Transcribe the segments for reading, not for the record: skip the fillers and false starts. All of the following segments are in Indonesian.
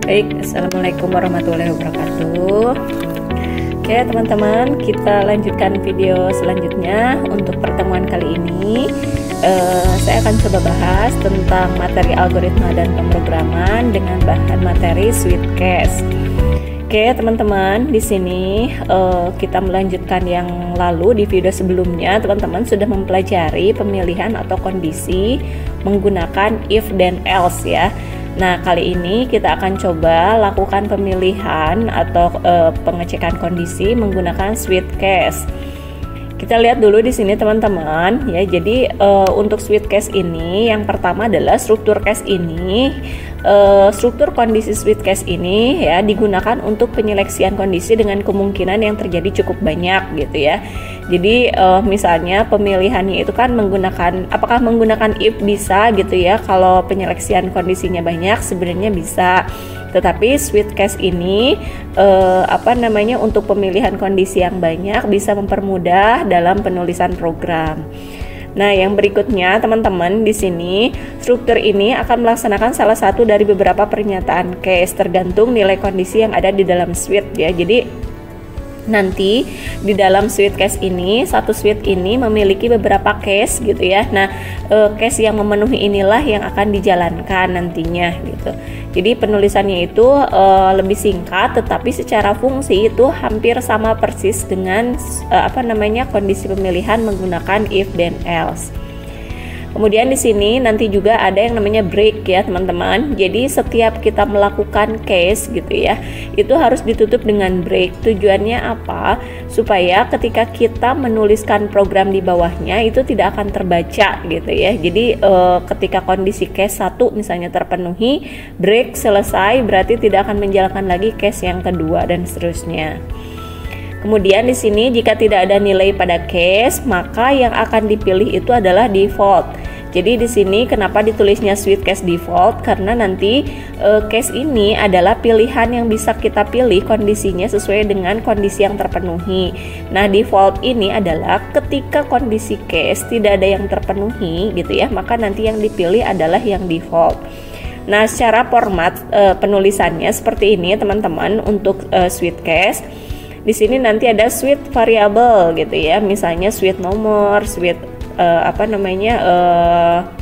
Baik, Assalamualaikum warahmatullahi wabarakatuh. Oke teman-teman, kita lanjutkan video selanjutnya. Untuk pertemuan kali ini saya akan coba bahas tentang materi algoritma dan pemrograman dengan bahan materi Sweetcase. Oke teman-teman, di sini kita melanjutkan yang lalu. Di video sebelumnya teman-teman sudah mempelajari pemilihan atau kondisi menggunakan if dan else ya. Nah, kali ini kita akan coba lakukan pemilihan atau pengecekan kondisi menggunakan Sweetcase. Kita lihat dulu di sini teman-teman ya. Jadi untuk Sweetcase ini yang pertama adalah struktur case ini. Struktur kondisi Sweetcase ini ya digunakan untuk penyeleksian kondisi dengan kemungkinan yang terjadi cukup banyak gitu ya. Jadi misalnya pemilihannya itu kan apakah menggunakan if bisa gitu ya. Kalau penyeleksian kondisinya banyak sebenarnya bisa. Tetapi Sweetcase ini untuk pemilihan kondisi yang banyak bisa mempermudah dalam penulisan program. Nah, yang berikutnya teman-teman, di sini struktur ini akan melaksanakan salah satu dari beberapa pernyataan case tergantung nilai kondisi yang ada di dalam suite ya. Jadi nanti di dalam Sweetcase ini, satu suite ini memiliki beberapa case gitu ya. Nah, case yang memenuhi inilah yang akan dijalankan nantinya gitu. Jadi penulisannya itu lebih singkat, tetapi secara fungsi itu hampir sama persis dengan kondisi pemilihan menggunakan if dan else. Kemudian di sini nanti juga ada yang namanya break ya teman-teman. Jadi setiap kita melakukan case gitu ya, itu harus ditutup dengan break. Tujuannya apa? Supaya ketika kita menuliskan program di bawahnya itu tidak akan terbaca gitu ya. Jadi ketika kondisi case 1 misalnya terpenuhi, break selesai, berarti tidak akan menjalankan lagi case yang kedua dan seterusnya. Kemudian di sini jika tidak ada nilai pada case, maka yang akan dipilih itu adalah default. Jadi di sini kenapa ditulisnya Sweetcase default? Karena nanti case ini adalah pilihan yang bisa kita pilih kondisinya sesuai dengan kondisi yang terpenuhi. Nah, default ini adalah ketika kondisi case tidak ada yang terpenuhi gitu ya, maka nanti yang dipilih adalah yang default. Nah, secara format penulisannya seperti ini teman-teman untuk Sweetcase. Di sini nanti ada suite variabel gitu ya, misalnya suite nomor, suite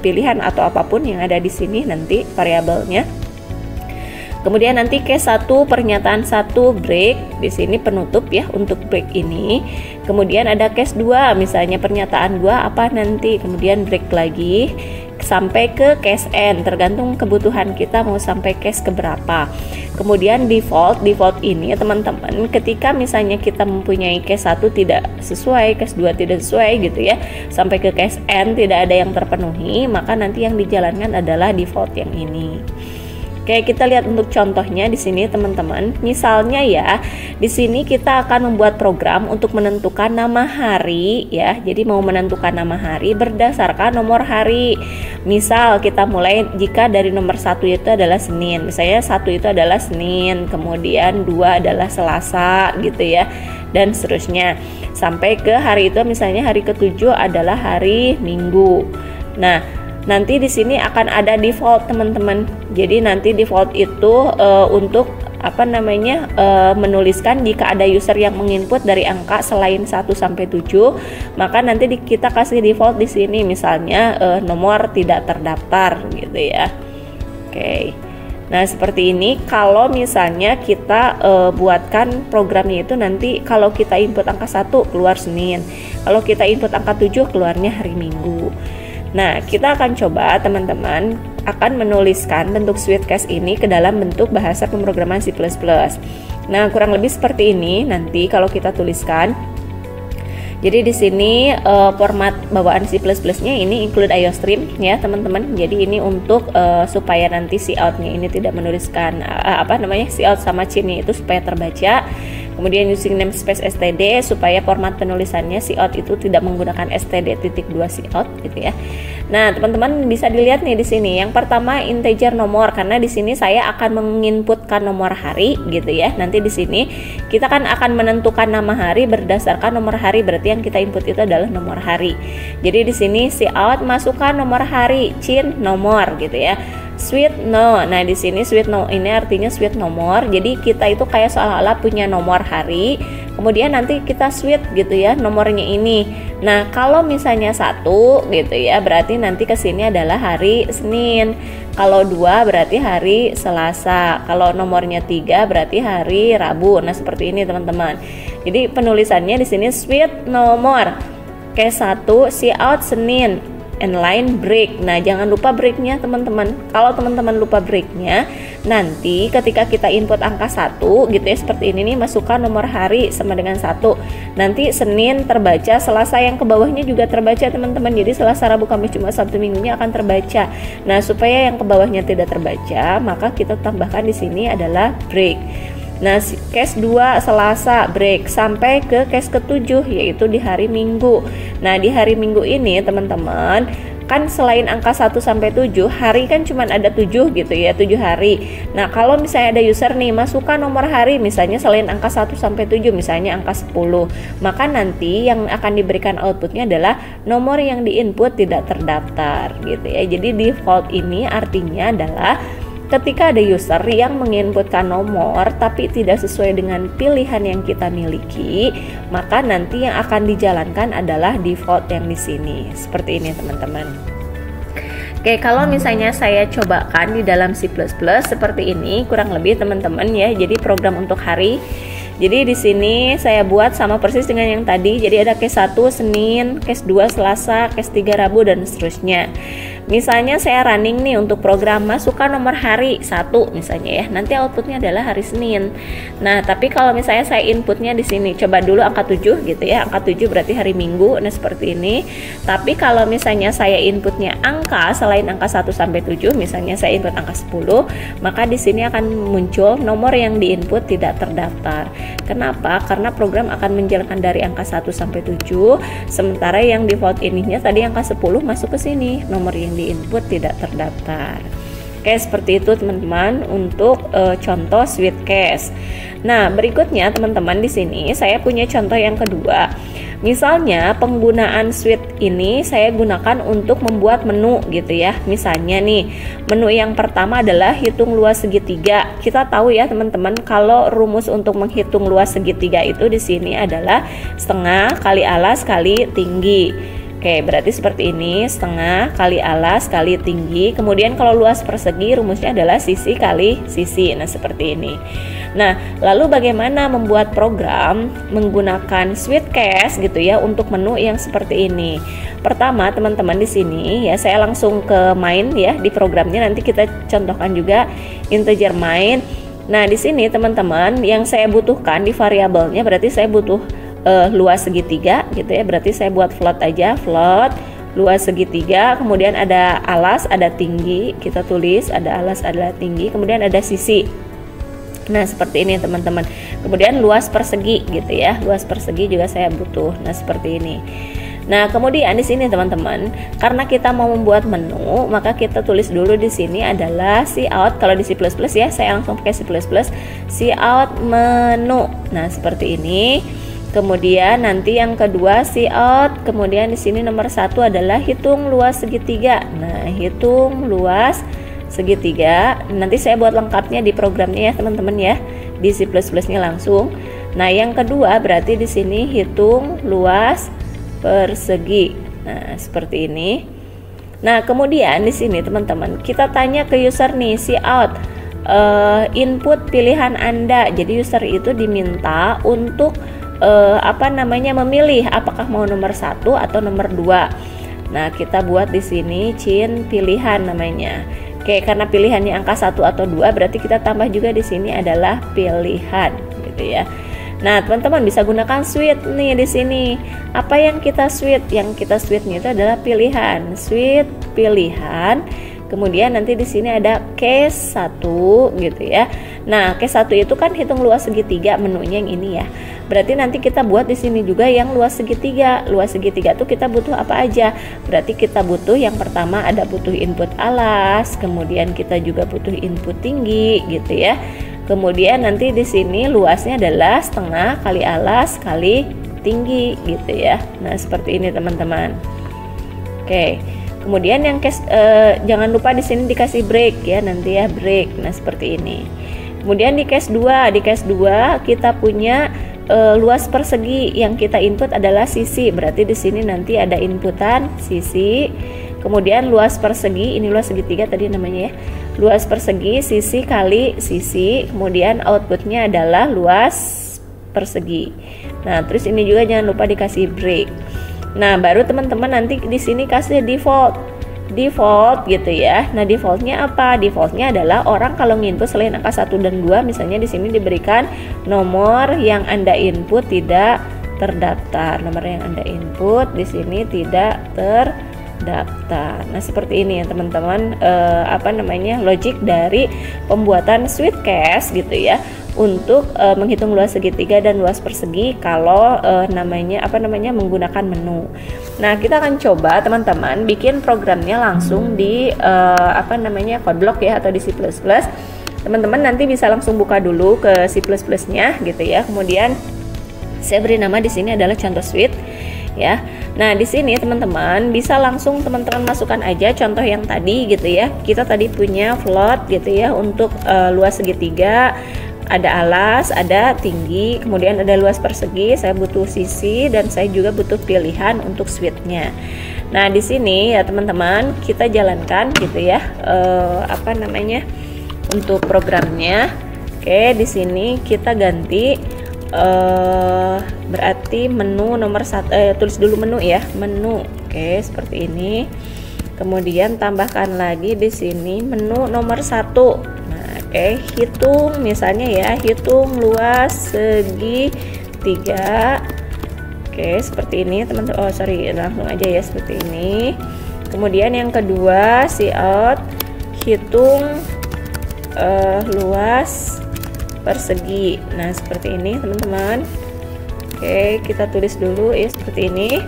pilihan atau apapun yang ada di sini nanti variabelnya. Kemudian nanti case 1 pernyataan 1 break, di sini penutup ya untuk break ini. Kemudian ada case 2 misalnya pernyataan 2 apa nanti, kemudian break lagi sampai ke case n, tergantung kebutuhan kita mau sampai case keberapa. Kemudian default ini ya teman-teman, ketika misalnya kita mempunyai case 1 tidak sesuai, case 2 tidak sesuai gitu ya, sampai ke case n tidak ada yang terpenuhi, maka nanti yang dijalankan adalah default yang ini. Oke, kita lihat untuk contohnya di sini teman-teman. Misalnya ya, di sini kita akan membuat program untuk menentukan nama hari ya. Jadi mau menentukan nama hari berdasarkan nomor hari. Misal kita mulai jika dari nomor 1 itu adalah Senin. Misalnya 1 itu adalah Senin, kemudian 2 adalah Selasa gitu ya. Dan seterusnya. Sampai ke hari itu misalnya hari ke-7 adalah hari Minggu. Nah, nanti di sini akan ada default teman-teman. Jadi nanti default itu untuk menuliskan jika ada user yang menginput dari angka selain 1 sampai 7, maka nanti kita kasih default di sini misalnya nomor tidak terdaftar gitu ya. Oke. Nah, seperti ini kalau misalnya kita buatkan programnya itu nanti kalau kita input angka 1 keluar Senin. Kalau kita input angka 7 keluarnya hari Minggu. Nah, kita akan coba teman-teman akan menuliskan bentuk Sweetcase ini ke dalam bentuk bahasa pemrograman C++. Nah, kurang lebih seperti ini nanti kalau kita tuliskan. Jadi di sini format bawaan C++-nya ini include IOStream ya teman-teman. Jadi ini untuk supaya nanti cout-nya ini tidak menuliskan cout sama cin-nya itu supaya terbaca. Kemudian using namespace std supaya format penulisannya cout itu tidak menggunakan std.2 cout gitu ya. Nah, teman-teman bisa dilihat nih di sini. Yang pertama integer nomor, karena di sini saya akan menginputkan nomor hari gitu ya. Nanti di sini kita kan akan menentukan nama hari berdasarkan nomor hari, berarti yang kita input itu adalah nomor hari. Jadi di sini cout masukkan nomor hari, cin nomor gitu ya. Suite no. Nah, di sini suite no ini artinya suite nomor. Jadi kita itu kayak seolah-olah punya nomor hari, kemudian nanti kita suite gitu ya nomornya ini. Nah, kalau misalnya 1 gitu ya, berarti nanti ke sini adalah hari Senin. Kalau 2 berarti hari Selasa. Kalau nomornya 3 berarti hari Rabu. Nah, seperti ini teman-teman. Jadi penulisannya di sini suite nomor. Case 1 see out Senin. And line break. Nah, jangan lupa breaknya teman-teman. Kalau teman-teman lupa breaknya, nanti ketika kita input angka 1 gitu ya, seperti ini nih, masukkan nomor hari sama dengan 1. Nanti Senin terbaca, Selasa yang ke bawahnya juga terbaca teman-teman. Jadi Selasa, Rabu, Kamis, Jumat, Sabtu, Minggunya akan terbaca. Nah, supaya yang ke bawahnya tidak terbaca, maka kita tambahkan di sini adalah break. Nah, case 2 Selasa break sampai ke case ke-7 yaitu di hari Minggu. Nah, di hari Minggu ini teman-teman, kan selain angka 1 sampai 7, hari kan cuma ada 7 gitu ya, 7 hari. Nah, kalau misalnya ada user nih masukkan nomor hari misalnya selain angka 1 sampai 7, misalnya angka 10, maka nanti yang akan diberikan outputnya adalah nomor yang diinput tidak terdaftar gitu ya. Jadi default ini artinya adalah ketika ada user yang menginputkan nomor tapi tidak sesuai dengan pilihan yang kita miliki, maka nanti yang akan dijalankan adalah default yang di sini. Seperti ini teman-teman. Oke, kalau misalnya saya cobakan di dalam C++ seperti ini kurang lebih teman-teman ya. Jadi program untuk hari. Jadi di sini saya buat sama persis dengan yang tadi. Jadi ada case 1 Senin, case 2 Selasa, case 3 Rabu dan seterusnya. Misalnya saya running nih untuk program, masukkan nomor hari 1 misalnya ya. Nanti outputnya adalah hari Senin. Nah, tapi kalau misalnya saya inputnya di sini, coba dulu angka 7 gitu ya. Angka 7 berarti hari Minggu. Nah, seperti ini. Tapi kalau misalnya saya inputnya angka selain angka 1 sampai 7, misalnya saya input angka 10, maka di sini akan muncul nomor yang diinput tidak terdaftar. Kenapa? Karena program akan menjalankan dari angka 1 sampai 7, sementara yang default ininya tadi angka 10 masuk ke sini, nomor yang diinput tidak terdaftar. Oke, seperti itu teman-teman untuk contoh switch case. Nah, berikutnya teman-teman di sini saya punya contoh yang kedua. Misalnya penggunaan suite ini saya gunakan untuk membuat menu gitu ya. Misalnya nih, menu yang pertama adalah hitung luas segitiga. Kita tahu ya teman-teman, kalau rumus untuk menghitung luas segitiga itu di sini adalah setengah kali alas kali tinggi. Oke, berarti seperti ini, setengah kali alas kali tinggi. Kemudian kalau luas persegi rumusnya adalah sisi kali sisi. Nah, seperti ini. Nah, lalu bagaimana membuat program menggunakan switch case gitu ya untuk menu yang seperti ini? Pertama, teman-teman di sini ya, saya langsung ke main ya di programnya, nanti kita contohkan juga integer main. Nah, di sini teman-teman yang saya butuhkan di variabelnya berarti saya butuh luas segitiga gitu ya, berarti saya buat float aja, float luas segitiga, kemudian ada alas, ada tinggi, kita tulis ada alas, ada tinggi, kemudian ada sisi. Nah, seperti ini teman-teman. Kemudian luas persegi gitu ya, luas persegi juga saya butuh. Nah, seperti ini. Nah, kemudian di sini teman-teman, karena kita mau membuat menu, maka kita tulis dulu di sini adalah cout. Kalau di C++ ya, saya langsung pakai C++, cout menu. Nah, seperti ini. Kemudian nanti yang kedua cout, kemudian di sini nomor 1 adalah hitung luas segitiga. Nah, hitung luas segitiga. Nanti saya buat lengkapnya di programnya ya teman-teman ya, di C++-nya langsung. Nah, yang kedua berarti di sini hitung luas persegi. Nah, seperti ini. Nah, kemudian di sini teman-teman kita tanya ke user nih, cout input pilihan Anda. Jadi user itu diminta untuk memilih apakah mau nomor 1 atau nomor 2. Nah, kita buat di sini cin pilihan namanya. Oke, karena pilihannya angka 1 atau 2 berarti kita tambah juga di sini adalah pilihan gitu ya. Nah, teman-teman bisa gunakan switch nih di sini. Apa yang kita switch? Yang kita switch-nya itu adalah pilihan. Switch pilihan. Kemudian nanti di sini ada case 1 gitu ya. Nah, case 1 itu kan hitung luas segitiga, menunya yang ini ya. Berarti nanti kita buat di sini juga yang luas segitiga. Luas segitiga tuh kita butuh apa aja? Berarti kita butuh yang pertama ada butuh input alas, kemudian kita juga butuh input tinggi gitu ya. Kemudian nanti di sini luasnya adalah setengah kali alas kali tinggi gitu ya. Nah, seperti ini teman-teman. Oke. Kemudian yang case jangan lupa di sini dikasih break ya, nanti ya break. Nah, seperti ini. Kemudian di case 2, kita punya luas persegi, yang kita input adalah sisi. Berarti di sini nanti ada inputan sisi. Kemudian luas persegi, ini luas segitiga tadi namanya ya. Luas persegi sisi kali sisi. Kemudian outputnya adalah luas persegi. Nah, terus ini juga jangan lupa dikasih break. Nah, baru teman-teman nanti di sini kasih default gitu ya. Nah, defaultnya apa? Defaultnya adalah orang kalau nginput selain angka 1 dan 2, misalnya di sini diberikan nomor yang Anda input tidak terdaftar. Nomor yang Anda input di sini tidak terdaftar. Nah, seperti ini ya teman-teman, logik dari pembuatan Sweetcast gitu ya, untuk menghitung luas segitiga dan luas persegi kalau menggunakan menu. Nah, kita akan coba teman-teman bikin programnya langsung di CodeBlock ya, atau di C++. Teman-teman nanti bisa langsung buka dulu ke C++-nya gitu ya. Kemudian saya beri nama di sini adalah contoh Sweet ya. Nah, di sini teman-teman bisa langsung teman-teman masukkan aja contoh yang tadi gitu ya. Kita tadi punya float gitu ya untuk luas segitiga, ada alas, ada tinggi, kemudian ada luas persegi, saya butuh sisi, dan saya juga butuh pilihan untuk switch-nya. Nah, di sini ya teman-teman kita jalankan gitu ya untuk programnya. Oke, di sini kita ganti berarti menu nomor 1, tulis dulu menu ya, menu. Oke, seperti ini. Kemudian tambahkan lagi di sini menu nomor 1. Oke, hitung misalnya ya, hitung luas segitiga. Oke, seperti ini teman-teman. Langsung aja ya seperti ini. Kemudian yang kedua, cout hitung luas persegi. Nah, seperti ini teman-teman. Oke, kita tulis dulu ya seperti ini.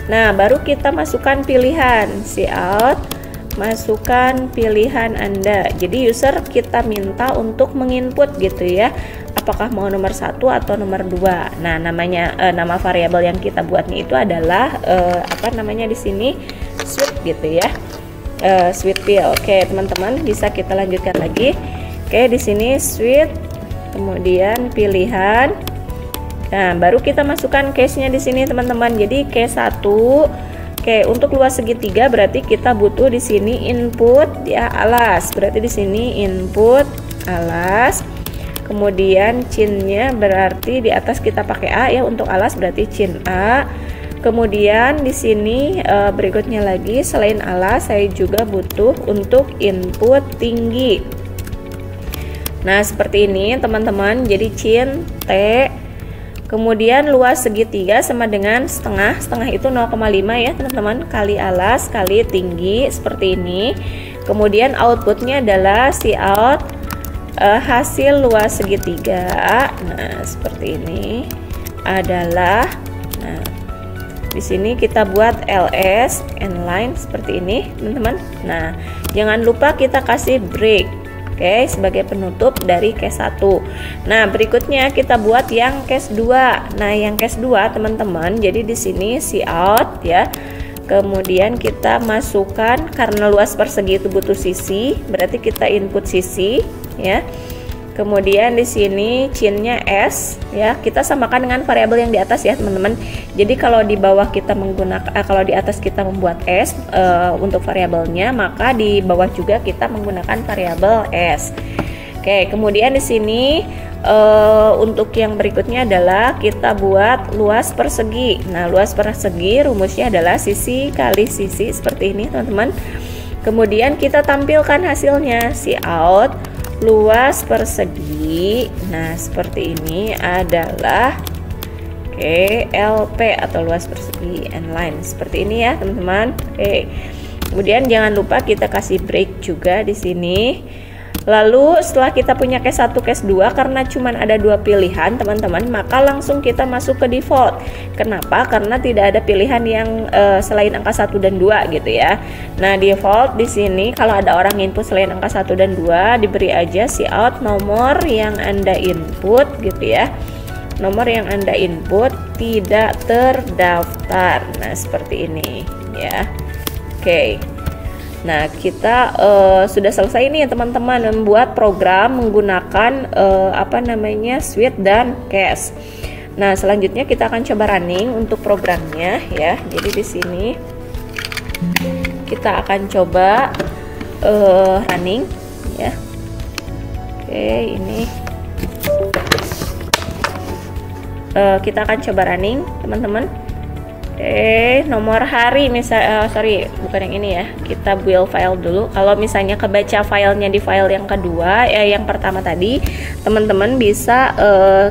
Nah, baru kita masukkan pilihan cout, masukkan pilihan Anda. Jadi user kita minta untuk menginput gitu ya, apakah mau nomor 1 atau nomor 2. Nah, nama variabel yang kita buatnya itu adalah di sini sweet gitu ya, sweet pill. Oke, teman-teman bisa kita lanjutkan lagi. Oke, di sini sweet, kemudian pilihan. Nah, baru kita masukkan case-nya di sini teman-teman. Jadi case 1. Oke, untuk luas segitiga berarti kita butuh di sini input ya alas. Berarti di sini input alas. Kemudian chin-nya berarti di atas kita pakai A ya, untuk alas berarti chin A. Kemudian di sini berikutnya lagi selain alas saya juga butuh untuk input tinggi. Nah, seperti ini teman-teman. Jadi chin T. Kemudian luas segitiga sama dengan setengah itu 0,5 ya teman-teman, kali alas kali tinggi seperti ini. Kemudian outputnya adalah cout hasil luas segitiga. Nah, seperti ini adalah, nah di sini kita buat ls inline seperti ini teman-teman. Nah, jangan lupa kita kasih break. Oke, sebagai penutup dari case 1. Nah, berikutnya kita buat yang case 2. Nah, yang case 2 teman-teman, jadi di sini cout ya. Kemudian kita masukkan, karena luas persegi itu butuh sisi, berarti kita input sisi ya. Kemudian di sini chin-nya S ya, kita samakan dengan variabel yang di atas ya teman-teman. Jadi kalau di bawah kita menggunakan kalau di atas kita membuat S untuk variabelnya, maka di bawah juga kita menggunakan variabel S. Oke, kemudian di sini untuk yang berikutnya adalah kita buat luas persegi. Nah, luas persegi rumusnya adalah sisi kali sisi seperti ini teman-teman. Kemudian kita tampilkan hasilnya, cout luas persegi. Nah, seperti ini adalah LP atau luas persegi inline seperti ini ya teman-teman. Kemudian jangan lupa kita kasih break juga di sini. Lalu setelah kita punya case 1, case 2, karena cuman ada 2 pilihan teman-teman, maka langsung kita masuk ke default. Kenapa? Karena tidak ada pilihan yang selain angka 1 dan 2 gitu ya. Nah, default di sini kalau ada orang input selain angka 1 dan 2, diberi aja cout nomor yang Anda input gitu ya. Nomor yang Anda input tidak terdaftar. Nah, seperti ini ya. Oke. Nah, kita sudah selesai nih teman-teman membuat program menggunakan Sweet dan Cash. Nah, selanjutnya kita akan coba running untuk programnya ya. Jadi di sini kita akan coba running ya. Oke, ini kita akan coba running teman-teman. Nomor hari sorry, bukan yang ini ya, kita build file dulu. Kalau misalnya kebaca filenya di file yang kedua yang pertama tadi, teman-teman bisa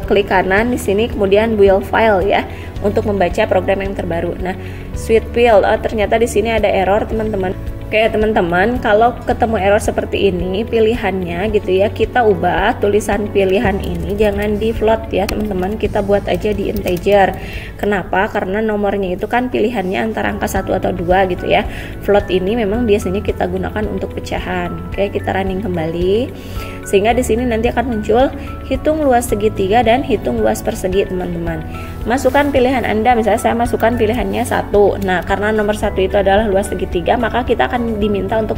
klik kanan di sini kemudian build file ya untuk membaca program yang terbaru. Nah, sweet build, ternyata di sini ada error teman-teman. Oke teman-teman, kalau ketemu error seperti ini pilihannya gitu ya, kita ubah tulisan pilihan ini jangan di float ya teman-teman, kita buat aja di integer. Kenapa? Karena nomornya itu kan pilihannya antara angka 1 atau 2 gitu ya. Float ini memang biasanya kita gunakan untuk pecahan. Oke, kita running kembali sehingga di sini nanti akan muncul hitung luas segitiga dan hitung luas persegi teman-teman. Masukkan pilihan Anda, misalnya saya masukkan pilihannya 1. Nah, karena nomor 1 itu adalah luas segitiga, maka kita akan diminta untuk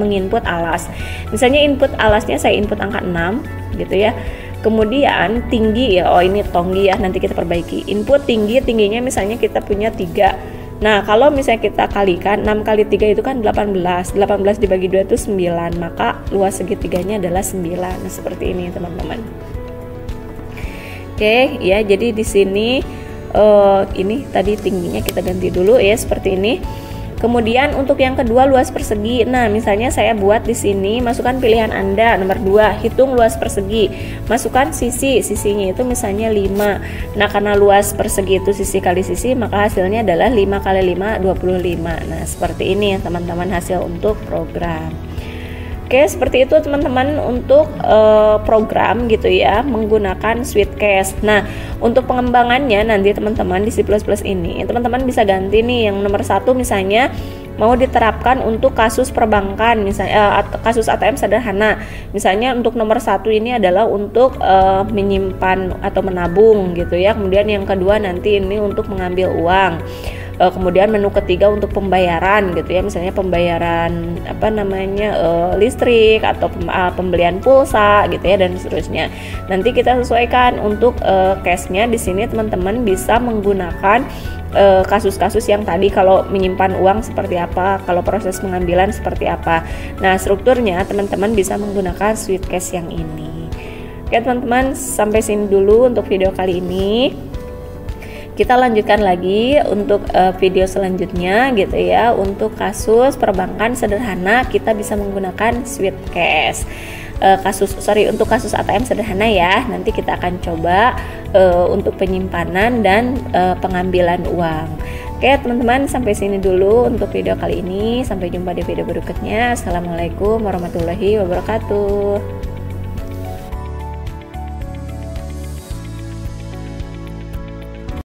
menginput alas. Misalnya input alasnya saya input angka 6 gitu ya. Kemudian tinggi ya, ini tonggi ya, nanti kita perbaiki. Input tingginya misalnya kita punya 3. Nah, kalau misalnya kita kalikan 6 kali 3 itu kan 18. 18 dibagi 2 itu 9, maka luas segitiganya adalah 9. Nah, seperti ini teman-teman. Oke, ya, jadi di sini ini tadi tingginya kita ganti dulu ya seperti ini. Kemudian untuk yang kedua luas persegi. Nah, misalnya saya buat di sini, masukkan pilihan Anda nomor 2, hitung luas persegi. Masukkan sisinya itu misalnya 5. Nah, karena luas persegi itu sisi kali sisi, maka hasilnya adalah 5 kali 5 25. Nah, seperti ini ya teman-teman hasil untuk program. Oke, seperti itu teman-teman untuk program gitu ya menggunakan Sweet Cash. Nah, untuk pengembangannya nanti teman-teman di C++ ini teman-teman bisa ganti nih yang nomor 1 misalnya mau diterapkan untuk kasus perbankan misalnya kasus ATM sederhana. Misalnya untuk nomor 1 ini adalah untuk menyimpan atau menabung gitu ya. Kemudian yang kedua nanti ini untuk mengambil uang. Kemudian menu ketiga untuk pembayaran gitu ya, misalnya pembayaran listrik atau pembelian pulsa gitu ya dan seterusnya. Nanti kita sesuaikan untuk case-nya di sini teman-teman bisa menggunakan kasus-kasus yang tadi, kalau menyimpan uang seperti apa, kalau proses pengambilan seperti apa. Nah, strukturnya teman-teman bisa menggunakan Sweet Cash yang ini. Oke teman-teman, sampai sini dulu untuk video kali ini. Kita lanjutkan lagi untuk video selanjutnya gitu ya. Untuk kasus perbankan sederhana kita bisa menggunakan Sweet Cash. Untuk kasus ATM sederhana ya. Nanti kita akan coba untuk penyimpanan dan pengambilan uang. Oke teman-teman, sampai sini dulu untuk video kali ini. Sampai jumpa di video berikutnya. Assalamualaikum warahmatullahi wabarakatuh.